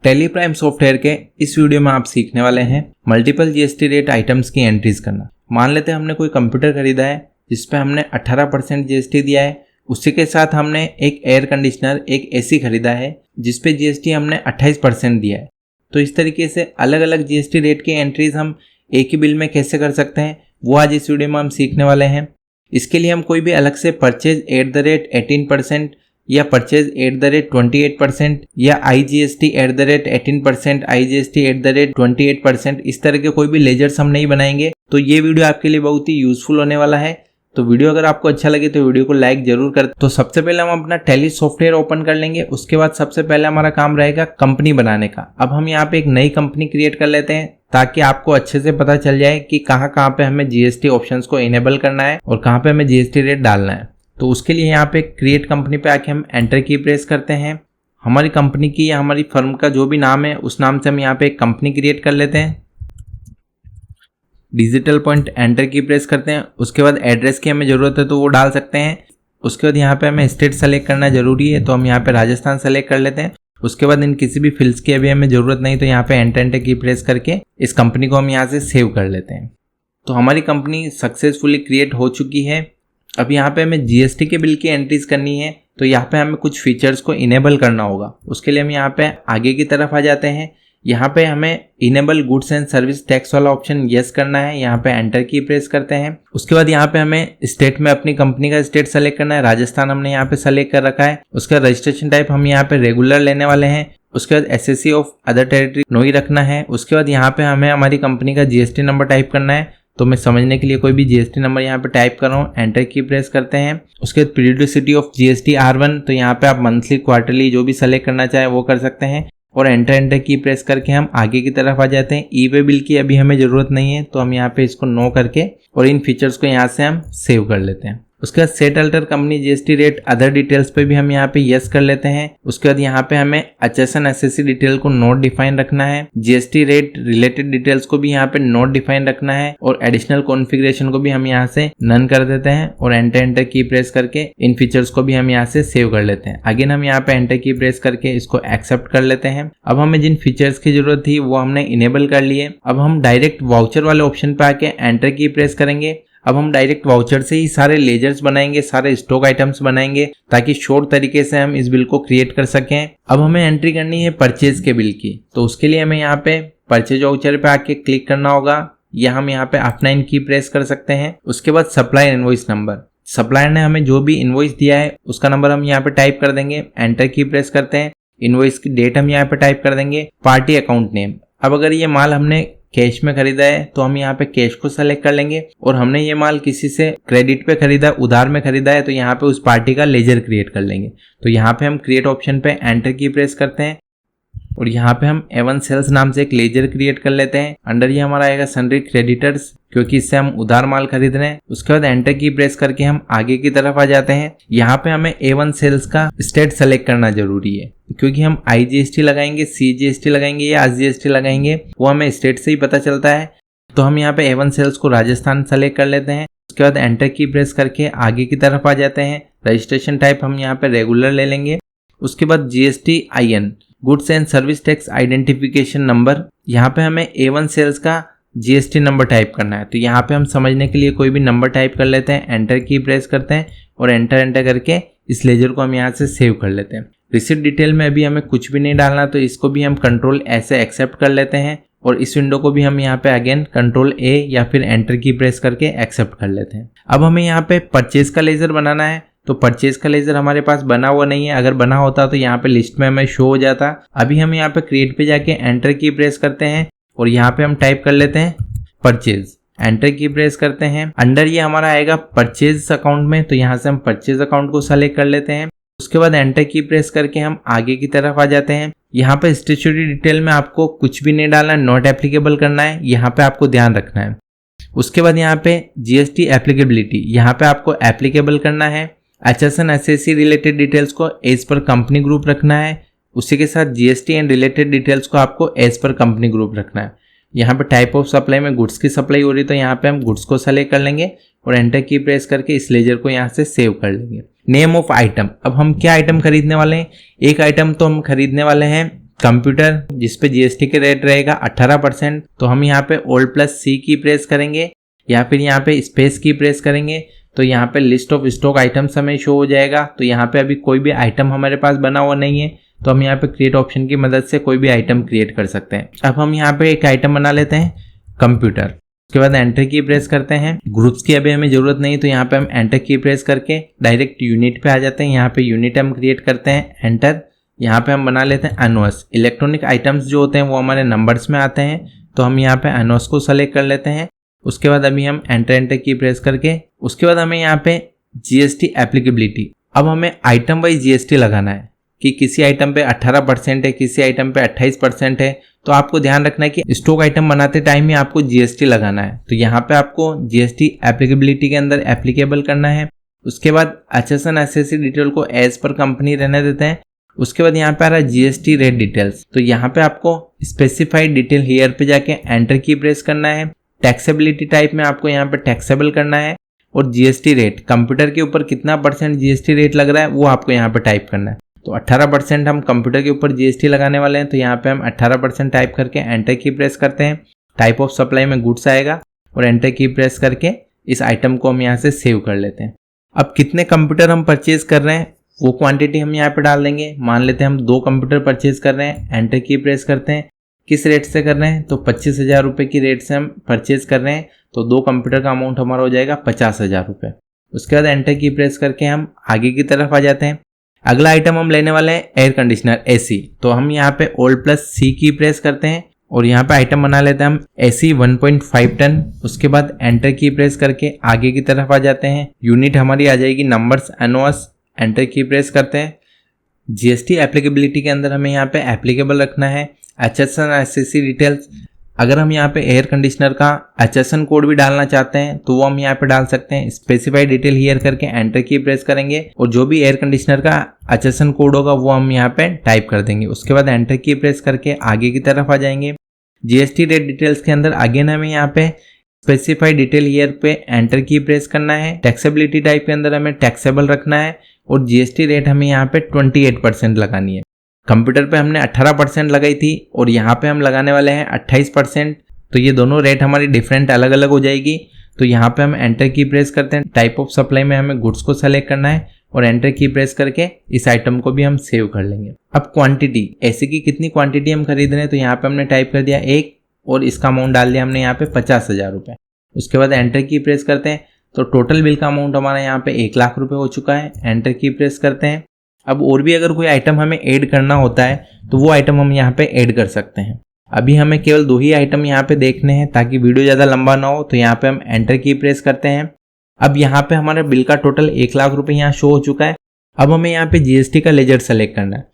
Tally prime software के इस video में आप सीखने वाले हैं मल्टीपल जीएसटी रेट आइटम्स की एंट्रीज करना। मान लेते हैं हमने कोई कंप्यूटर खरीदा है जिस पे हमने 18% जीएसटी दिया है। उसी के साथ हमने एक एयर कंडीशनर, एक एसी खरीदा है जिस पे जीएसटी हमने 28% दिया है। तो इस तरीके से अलग अलग जीएसटी रेट की एंट्रीज हम एक ही बिल में कैसे कर सकते हैं वो आज इस वीडियो में हम सीखने वाले हैं। इसके लिए हम कोई भी अलग से परचेज @18% या परचेज @28% या IGST @18%, IGST @28% इस तरह के कोई भी लेजर्स हम नहीं बनाएंगे। तो ये वीडियो आपके लिए बहुत ही यूजफुल होने वाला है। तो वीडियो अगर आपको अच्छा लगे तो वीडियो को लाइक जरूर कर। तो सबसे पहले हम अपना टैली सॉफ्टवेयर ओपन कर लेंगे। उसके बाद सबसे पहले हमारा काम रहेगा कंपनी बनाने का। अब हम यहाँ पे एक नई कंपनी क्रिएट कर लेते हैं ताकि आपको अच्छे से पता चल जाए कि कहाँ पे हमें जीएसटी ऑप्शंस को इनेबल करना है और कहाँ पे हमें जीएसटी रेट डालना है। तो उसके लिए यहाँ पे क्रिएट कंपनी पे आके हम एंटर की प्रेस करते हैं। हमारी कंपनी की या हमारी फर्म का जो भी नाम है उस नाम से हम यहाँ पे एक कंपनी क्रिएट कर लेते हैं। डिजिटल पॉइंट एंटर की प्रेस करते हैं। उसके बाद एड्रेस की हमें ज़रूरत है तो वो डाल सकते हैं। उसके बाद यहाँ पे हमें स्टेट सेलेक्ट करना जरूरी है तो हम यहाँ पे राजस्थान सेलेक्ट कर लेते हैं। उसके बाद इन किसी भी फील्ड्स की अभी हमें ज़रूरत नहीं तो यहाँ पे एंटर की प्रेस करके इस कंपनी को हम यहाँ से सेव कर लेते हैं। तो हमारी कंपनी सक्सेसफुली क्रिएट हो चुकी है। अब यहाँ पे हमें जीएसटी के बिल की एंट्रीज करनी है तो यहाँ पे हमें कुछ फीचर्स को इनेबल करना होगा। उसके लिए हम यहाँ पे आगे की तरफ आ जाते हैं। यहाँ पे हमें enable goods and service tax वाला ऑप्शन यस करना है। यहाँ पे एंटर की प्रेस करते हैं। उसके बाद यहाँ पे हमें स्टेट में अपनी कंपनी का स्टेट सेलेक्ट करना है। राजस्थान हमने यहाँ पे सेलेक्ट कर रखा है। उसका रजिस्ट्रेशन टाइप हम यहाँ पे रेगुलर लेने वाले हैं। उसके बाद SSC of other territory no ही रखना है। उसके बाद यहाँ पे हमें हमारी कंपनी का जीएसटी नंबर टाइप करना है। तो मैं समझने के लिए कोई भी जीएसटी नंबर यहाँ पे टाइप कर रहा हूँ। एंटर की प्रेस करते हैं। उसके बाद पीरियोडिसिटी ऑफ जीएसटी R1 तो यहाँ पे आप मंथली, क्वार्टरली जो भी सेलेक्ट करना चाहे वो कर सकते हैं। और एंटर की प्रेस करके हम आगे की तरफ आ जाते हैं। ई वे बिल की अभी हमें ज़रूरत नहीं है तो हम यहाँ पे इसको नो करके और इन फीचर्स को यहाँ से हम सेव कर लेते हैं। उसके बाद set alter company GST rate other details पे भी हम यहाँ पे यस कर लेते हैं। उसके बाद यहाँ पे हमें HSN SSC डिटेल को नोट डिफाइन रखना है। जीएसटी रेट रिलेटेड डिटेल्स को भी यहाँ पे नोट डिफाइन रखना है और एडिशनल कॉन्फ़िगरेशन को भी हम यहाँ से नन कर देते हैं और एंटर की प्रेस करके इन फीचर्स को भी हम यहाँ से सेव कर लेते हैं। अगेन हम यहाँ पे एंटर की प्रेस करके इसको एक्सेप्ट कर लेते हैं। अब हमें जिन फीचर्स की जरूरत थी वो हमने इनेबल कर लिए। अब हम डायरेक्ट वाउचर वाले ऑप्शन पे आके एंटर की प्रेस करेंगे। अब हम डायरेक्ट वाउचर से ही सारे लेजर्स बनाएंगे, सारे स्टॉक आइटम्स बनाएंगे ताकि शॉर्ट तरीके से हम इस बिल को क्रिएट कर सकें। अब हमें एंट्री करनी है परचेज के बिल की। तो उसके लिए हमें यहाँ पे परचेज वाउचर पे आके क्लिक करना होगा या हम यहाँ पे F9 की प्रेस कर सकते हैं। उसके बाद सप्लायर इनवॉइस नंबर, सप्लायर ने हमें जो भी इनवॉइस दिया है उसका नंबर हम यहाँ पे टाइप कर देंगे। एंटर की प्रेस करते हैं। इनवॉइस की डेट हम यहाँ पे टाइप कर देंगे। पार्टी अकाउंट नेम, अब अगर ये माल हमने कैश में खरीदा है तो हम यहाँ पे कैश को सेलेक्ट कर लेंगे और हमने ये माल किसी से क्रेडिट पे खरीदा, उधार में खरीदा है तो यहाँ पे उस पार्टी का लेजर क्रिएट कर लेंगे। तो यहाँ पे हम क्रिएट ऑप्शन पे एंटर की प्रेस करते हैं और यहाँ पे हम A1 सेल्स नाम से एक लेजर क्रिएट कर लेते हैं। अंडर ये हमारा आएगा सन्ड्री क्रेडिटर्स क्योंकि इससे हम उधार माल खरीद रहे हैं। उसके बाद एंटर की प्रेस करके हम आगे की तरफ आ जाते हैं। यहाँ पे हमें A1 सेल्स का स्टेट सेलेक्ट करना जरूरी है क्योंकि हम IGST लगाएंगे, CGST लगाएंगे या SGST लगाएंगे वो हमें स्टेट से ही पता चलता है। तो हम यहाँ पे A1 सेल्स को राजस्थान सेलेक्ट कर लेते हैं। उसके बाद एंटर की प्रेस करके आगे की तरफ आ जाते हैं। रजिस्ट्रेशन टाइप हम यहाँ पे रेगुलर ले लेंगे। उसके बाद GST IN goods and service tax identification number, यहाँ पे हमें A1 सेल्स का GST नंबर टाइप करना है। तो यहाँ पे हम समझने के लिए कोई भी नंबर टाइप कर लेते हैं। एंटर की प्रेस करते हैं और एंटर करके इस लेजर को हम यहाँ से सेव कर लेते हैं। रिसिप्ट डिटेल में अभी हमें कुछ भी नहीं डालना तो इसको भी हम कंट्रोल ऐसे एक्सेप्ट कर लेते हैं और इस विंडो को भी हम यहाँ पे अगेन कंट्रोल A या फिर एंटर की प्रेस करके एक्सेप्ट कर लेते हैं। अब हमें यहाँ पे परचेज का लेजर बनाना है तो परचेज का लेजर हमारे पास बना हुआ नहीं है। अगर बना होता तो यहाँ पे लिस्ट में हमें शो हो जाता। अभी हम यहाँ पे क्रिएट पे जाके एंटर की प्रेस करते हैं और यहाँ पे हम टाइप कर लेते हैं परचेज। एंटर की प्रेस करते हैं। अंडर ये हमारा आएगा परचेज अकाउंट में तो यहाँ से हम परचेज अकाउंट को सेलेक्ट कर लेते हैं। उसके बाद एंटर की प्रेस करके हम आगे की तरफ आ जाते हैं। यहाँ पे स्टैट्यूटरी डिटेल में आपको कुछ भी नहीं डालना है, नॉट एप्लीकेबल करना है, यहाँ पे आपको ध्यान रखना है। उसके बाद यहाँ पे जीएसटी एप्लीकेबिलिटी, यहाँ पे आपको एप्लीकेबल करना है। HSN SSC रिलेटेड डिटेल्स को एज पर कंपनी ग्रुप रखना है। उसी के साथ जीएसटी एंड रिलेटेड डिटेल्स को आपको एज पर कंपनी ग्रुप रखना है। यहाँ पे टाइप ऑफ सप्लाई में गुड्स की सप्लाई हो रही है तो यहाँ पे हम गुड्स को सेलेक्ट कर लेंगे और एंटर की प्रेस करके इस लेजर को यहाँ से सेव कर लेंगे। नेम ऑफ आइटम, अब हम क्या आइटम खरीदने वाले हैं? एक आइटम तो हम खरीदने वाले हैं कंप्यूटर जिसपे जीएसटी के रेट रहेगा 18%, तो हम यहाँ पे ओल्ड प्लस सी की प्रेस करेंगे या फिर यहाँ पे स्पेस की प्रेस करेंगे तो यहाँ पे लिस्ट ऑफ स्टॉक आइटम्स हमें शो हो जाएगा। तो यहाँ पे अभी कोई भी आइटम हमारे पास बना हुआ नहीं है, तो हम यहाँ पे क्रिएट ऑप्शन की मदद से कोई भी आइटम क्रिएट कर सकते हैं। अब हम यहाँ पे एक आइटम बना लेते हैं कंप्यूटर, उसके बाद एंटर की प्रेस करते हैं। ग्रुप्स की अभी हमें जरूरत नहीं, तो यहाँ पे हम एंटर की प्रेस करके डायरेक्ट यूनिट पे आ जाते हैं। यहाँ पे यूनिट हम क्रिएट करते हैं, एंटर। यहाँ पे हम बना लेते हैं एनओएस। इलेक्ट्रॉनिक आइटम्स जो होते हैं वो हमारे नंबर्स में आते हैं, तो हम यहाँ पे एनओएस को सेलेक्ट कर लेते हैं। उसके बाद अभी हम एंटर की प्रेस करके उसके बाद हमें यहाँ पे जीएसटी एप्लीकेबिलिटी, अब हमें आइटम वाइज जीएसटी लगाना है कि किसी आइटम पे 18% है, किसी आइटम पे 28% है। तो आपको ध्यान रखना है कि स्टॉक आइटम बनाते टाइम ही आपको जीएसटी लगाना है। तो यहाँ पे आपको जीएसटी एप्लीकेबिलिटी के अंदर एप्लीकेबल करना है। उसके बाद HSN SSC डिटेल को एज पर कंपनी रहने देते हैं। उसके बाद यहाँ पे आ रहा है जीएसटी रेट डिटेल्स, तो यहाँ पे आपको स्पेसिफाइड डिटेल हियर पे जाके एंटर की प्रेस करना है। टैक्सेबिलिटी टाइप में आपको यहाँ पे टैक्सेबल करना है और जीएसटी रेट, कंप्यूटर के ऊपर कितना % जीएसटी रेट लग रहा है वो आपको यहाँ पे टाइप करना है। तो 18% हम कंप्यूटर के ऊपर जीएसटी लगाने वाले हैं, तो यहाँ पे हम 18% टाइप करके एंटर की प्रेस करते हैं। टाइप ऑफ सप्लाई में गुड्स आएगा और एंटर की प्रेस करके इस आइटम को हम यहाँ से सेव कर लेते हैं। अब कितने कंप्यूटर हम परचेज कर रहे हैं वो क्वांटिटी हम यहाँ पे डाल देंगे। मान लेते हैं हम 2 कंप्यूटर परचेज कर रहे हैं, एंटर की प्रेस करते हैं। किस रेट से कर रहे हैं, तो 25,000 रुपये की रेट से हम परचेज कर रहे हैं, तो 2 कंप्यूटर का अमाउंट हमारा हो जाएगा 50,000 रुपये। उसके बाद एंटर की प्रेस करके हम आगे की तरफ आ जाते हैं। अगला आइटम हम लेने वाले हैं एयर कंडीशनर AC, तो हम यहाँ पे ओल्ड प्लस C की प्रेस करते हैं और यहाँ पे आइटम बना लेते हैं हम AC 1.5 टन। उसके बाद एंटर की प्रेस करके आगे की तरफ आ जाते हैं। यूनिट हमारी आ जाएगी नंबर्स एनओएस, एंटर की प्रेस करते हैं। जीएसटी एप्लीकेबिलिटी के अंदर हमें यहाँ पे एप्लीकेबल रखना है HSN SSC डिटेल्स। अगर हम यहाँ पे एयर कंडीशनर का HSN कोड भी डालना चाहते हैं तो वो हम यहाँ पे डाल सकते हैं। स्पेसिफाइड डिटेल हियर करके एंटर की प्रेस करेंगे और जो भी एयर कंडीशनर का HSN कोड होगा वो हम यहाँ पे टाइप कर देंगे। उसके बाद एंटर की प्रेस करके आगे की तरफ आ जाएंगे। जीएसटी रेट डिटेल्स के अंदर अगेन हमें यहाँ पे स्पेसिफाइड डिटेल हियर पे एंटर की प्रेस करना है। टैक्सेबिलिटी टाइप के अंदर हमें टैक्सेबल रखना है और जीएसटी रेट हमें यहाँ पे 28% लगानी है। कंप्यूटर पे हमने 18% लगाई थी और यहाँ पे हम लगाने वाले हैं 28%, तो ये दोनों रेट हमारी डिफरेंट अलग अलग हो जाएगी। तो यहाँ पे हम एंटर की प्रेस करते हैं। टाइप ऑफ सप्लाई में हमें गुड्स को सेलेक्ट करना है और एंटर की प्रेस करके इस आइटम को भी हम सेव कर लेंगे। अब क्वांटिटी, ऐसे की कितनी क्वांटिटी हम खरीद रहे हैं, तो यहाँ पे हमने टाइप कर दिया 1 और इसका अमाउंट डाल दिया हमने यहाँ पे 50,000 रुपये। उसके बाद एंटर की प्रेस करते हैं, तो टोटल बिल का अमाउंट हमारा यहाँ पे 1 लाख रुपए हो चुका है। एंटर की प्रेस करते हैं। अब और भी अगर कोई आइटम हमें ऐड करना होता है तो वो आइटम हम यहाँ पे ऐड कर सकते हैं। अभी हमें केवल 2 ही आइटम यहाँ पे देखने हैं ताकि वीडियो ज़्यादा लंबा ना हो, तो यहाँ पे हम एंटर की प्रेस करते हैं। अब यहाँ पे हमारे बिल का टोटल 1 लाख रुपए यहाँ शो हो चुका है। अब हमें यहाँ पे जीएसटी का लेजर सेलेक्ट करना है।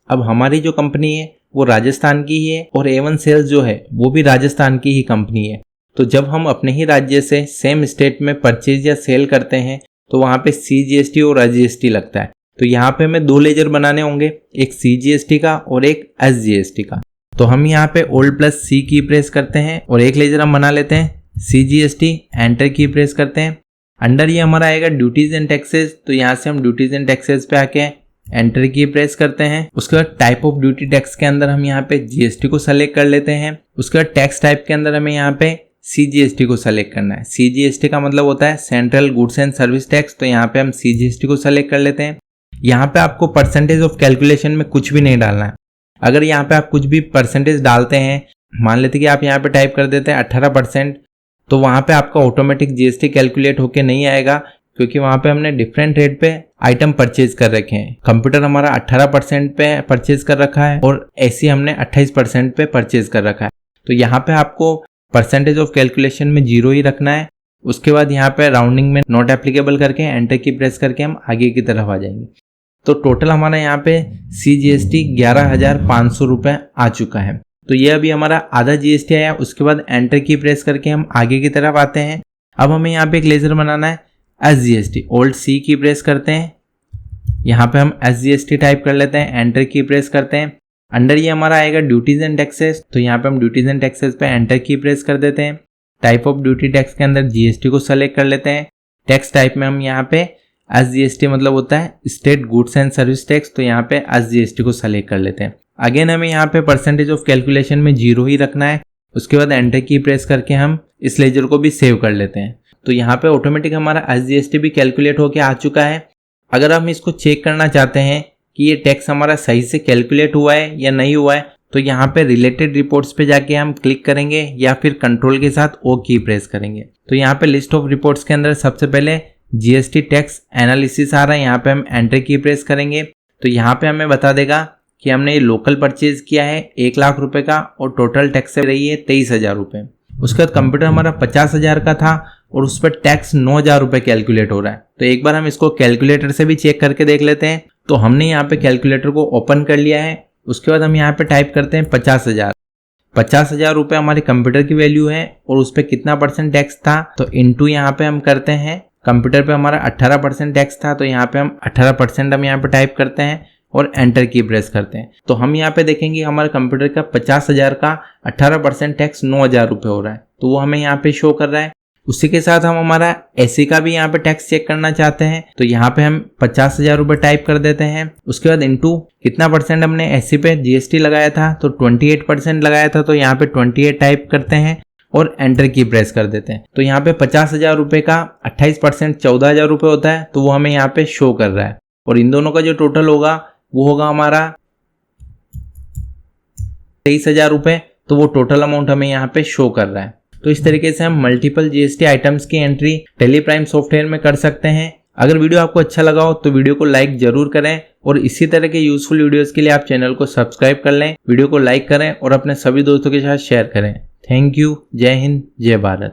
अब हमारी जो कंपनी है वो राजस्थान की ही है और A1 सेल्स जो है वो भी राजस्थान की ही कंपनी है। तो जब हम अपने ही राज्य से सेम स्टेट में परचेज या सेल करते हैं तो वहाँ पे CGST और SGST लगता है। तो यहाँ पे हमें 2 लेजर बनाने होंगे, एक CGST का और एक SGST का। तो हम यहाँ पे ओल्ड प्लस C की प्रेस करते हैं और एक लेजर हम बना लेते हैं CGST, एंटर की प्रेस करते हैं। अंडर ये हमारा आएगा ड्यूटीज एंड टैक्सेस, तो यहाँ से हम ड्यूटीज एंड टैक्सेस पे आके एंटर की प्रेस करते हैं। उसके बाद टाइप ऑफ ड्यूटी टैक्स के अंदर हम यहाँ पे GST को सेलेक्ट कर लेते हैं। उसके बाद टैक्स टाइप के अंदर हमें यहाँ पे CGST को सेलेक्ट करना है। CGST का मतलब होता है central goods and service tax, तो यहाँ पे हम CGST को सेलेक्ट कर लेते हैं। यहाँ पे आपको परसेंटेज ऑफ कैलकुलेशन में कुछ भी नहीं डालना है। अगर यहाँ पे आप कुछ भी परसेंटेज डालते हैं, मान लेते कि आप यहाँ पे टाइप कर देते हैं 18%, तो वहाँ पे आपका ऑटोमेटिक GST कैलकुलेट होके नहीं आएगा क्योंकि वहाँ पे हमने डिफरेंट रेट पे आइटम परचेज कर रखे हैं। कंप्यूटर हमारा 18% पे परचेज कर रखा है और AC हमने 28% पे परचेज कर रखा है। तो यहाँ पे आपको परसेंटेज ऑफ कैलकुलेशन में 0 ही रखना है। उसके बाद यहाँ पे राउंडिंग में नॉट एप्लीकेबल करके एंटर की प्रेस करके हम आगे की तरफ आ जाएंगे। तो टोटल हमारा यहाँ पे CGST 11,500 रुपये आ चुका है। तो ये अभी हमारा आधा GST आया। उसके बाद एंटर की प्रेस करके हम आगे की तरफ आते हैं। अब हमें यहाँ पे एक लेजर बनाना है SGST, ओल्ड C की प्रेस करते हैं। यहाँ पे हम SGST टाइप कर लेते हैं, एंटर की प्रेस करते हैं। अंडर ये हमारा आएगा ड्यूटीज एंड टैक्सेस, तो यहाँ पे हम ड्यूटीज एंड टैक्सेस पे एंटर की प्रेस कर देते हैं। टाइप ऑफ ड्यूटी टैक्स के अंदर GST को सेलेक्ट कर लेते हैं। टैक्स टाइप में हम यहाँ पे SGST मतलब होता है state goods and service tax, तो यहाँ पे SGST को सेलेक्ट कर लेते हैं। अगेन हमें यहाँ पे परसेंटेज ऑफ कैलकुलेशन में 0 ही रखना है। उसके बाद एंटर की प्रेस करके हम इस लेजर को भी सेव कर लेते हैं। तो यहाँ पे ऑटोमेटिक हमारा SGST भी कैलकुलेट होके आ चुका है। अगर हम इसको चेक करना चाहते हैं कि ये टैक्स हमारा सही से कैलकुलेट हुआ है या नहीं हुआ है, तो यहाँ पे रिलेटेड रिपोर्ट्स पे जाके हम क्लिक करेंगे या फिर कंट्रोल के साथ O की प्रेस करेंगे। तो यहाँ पे लिस्ट ऑफ रिपोर्ट्स के अंदर सबसे पहले GST टैक्स एनालिसिस आ रहा है, यहाँ पे हम एंटर की प्रेस करेंगे। तो यहाँ पे हमें बता देगा कि हमने ये लोकल परचेज किया है 1 लाख रुपए का और टोटल टैक्स रही है 23,000 रुपये। उसके बाद कंप्यूटर हमारा 50,000 का था और उस पर टैक्स 9,000 रुपये कैलकुलेट हो रहा है। तो एक बार हम इसको कैलकुलेटर से भी चेक करके देख लेते हैं। तो हमने यहाँ पे कैलकुलेटर को ओपन कर लिया है। उसके बाद हम यहाँ पे टाइप करते हैं 50,000 रुपये हमारे कंप्यूटर की वैल्यू है और उस पर कितना परसेंट टैक्स था, तो इंटू यहाँ पे हम करते हैं। कंप्यूटर पे हमारा 18% टैक्स था, तो यहाँ पे हम 18% हम यहाँ पे टाइप करते हैं और एंटर की प्रेस करते हैं। तो हम यहाँ पे देखेंगे हमारे कंप्यूटर का 50,000 का 18% टैक्स 9,000 रुपये हो रहा है, तो वो हमें यहाँ पे शो कर रहा है। उसी के साथ हम हमारा एसी का भी यहाँ पे टैक्स चेक करना चाहते हैं, तो यहाँ पे हम 50,000 रुपये टाइप कर देते हैं। उसके बाद इंटू कितना परसेंट हमने एसी पे GST लगाया था, तो 28% लगाया था, तो यहाँ पे 28 टाइप करते हैं और एंटर की प्रेस कर देते हैं। तो यहाँ पे 50,000 रुपये का 28% 14,000 रुपये होता है, तो वो हमें यहाँ पे शो कर रहा है। और इन दोनों का जो टोटल होगा वो होगा हमारा 23,000 रुपये, तो वो टोटल अमाउंट हमें यहाँ पे शो कर रहा है। तो इस तरीके से हम मल्टीपल GST आइटम्स की एंट्री टैली प्राइम सॉफ्टवेयर में कर सकते हैं। अगर वीडियो आपको अच्छा लगा हो तो वीडियो को लाइक जरूर करें और इसी तरह के यूजफुल वीडियोस के लिए आप चैनल को सब्सक्राइब कर लें, वीडियो को लाइक करें और अपने सभी दोस्तों के साथ शेयर करें। Thank you. जय हिंद, जय भारत।